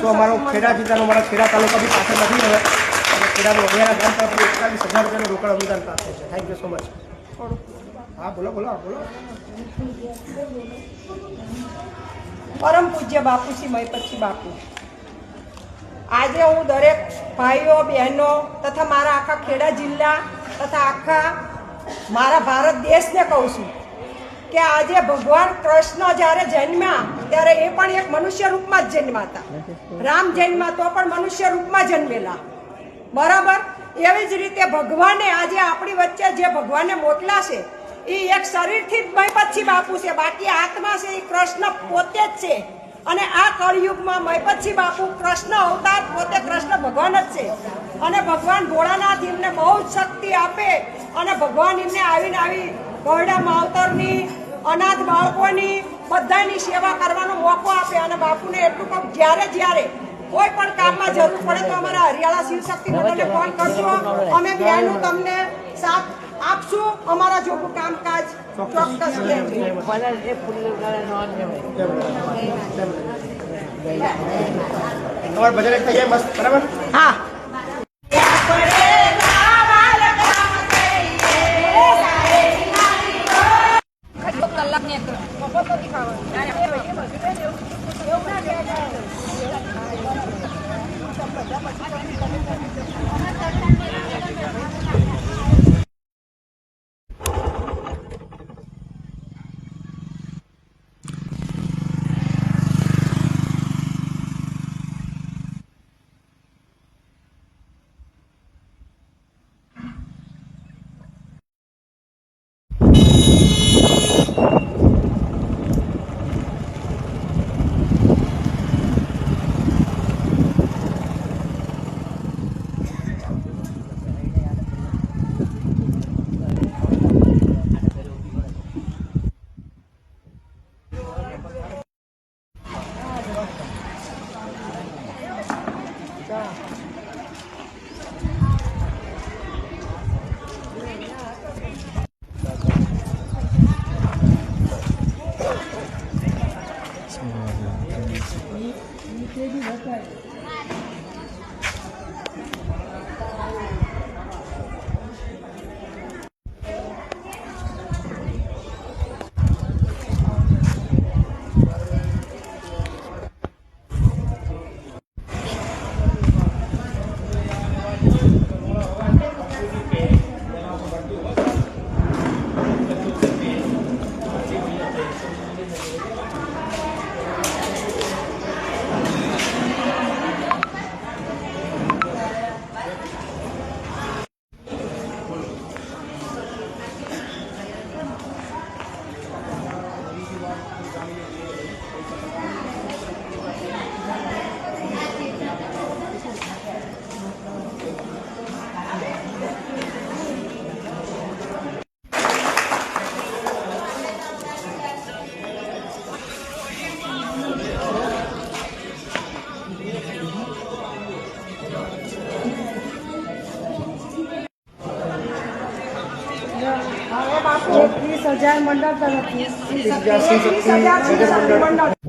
तो हमारा खेड़ा जिल्ला हमारा खेड़ा तालुका भी पास नहीं रहे और खेड़ा वगैरह गाम पर 41,000 रुपया रोकड़ अनुदान प्राप्त है। Thank you so much. हाँ बोलो बोलो आप बोलो। परम पूज्य बापूजी महीपतजी बापू, आज हूँ दरेक भाईओ बहनों तथा मारा आखा खेड़ा जिल्ला तथा आखा मारा भारत देश ने कहूँ छूं कि आज भगवान कृष्ण जयरे जन्म्या त्यारे ए पण एक मनुष्य रूप में जन्मा था। राम जन्मा तो पण मनुष्य रूप में जन्मेला, बराबर। एवी ज रीते भगवाने आज आपणी वच्चे जे भगवाने मोकला छे એ એક શરીરથી જ મહીપતજી બાપુ છે, બાકી આત્મા છે એ કૃષ્ણ પોતે જ છે। અને આ કળિયુગમાં મહીપતજી બાપુ કૃષ્ણ અવતાર પોતે કૃષ્ણ ભગવાન જ છે અને ભગવાન ભોળાનાથ એમને બહુ જ શક્તિ આપે અને ભગવાન એમને આવીને આવી ગરડા માવતરની અનાથ બાળકોની બધાની સેવા કરવાનો મોકો આપે અને બાપુને એટલું કહું જ્યારે જ્યારે કોઈ પણ કામમાં જરૂર પડે તો અમારા હરિયાળા શિવશક્તિ મંડળને ફોન કરજો, અમે બહેનો તમને સાથ આપશું। અમારા જોગું કામકાજ ચોક્કસ બજાર થઈ જાય મસ્ત, બરાબર। હા હવે બાપુ 30,000 મંડળ તરફથી 30,000 મંડળ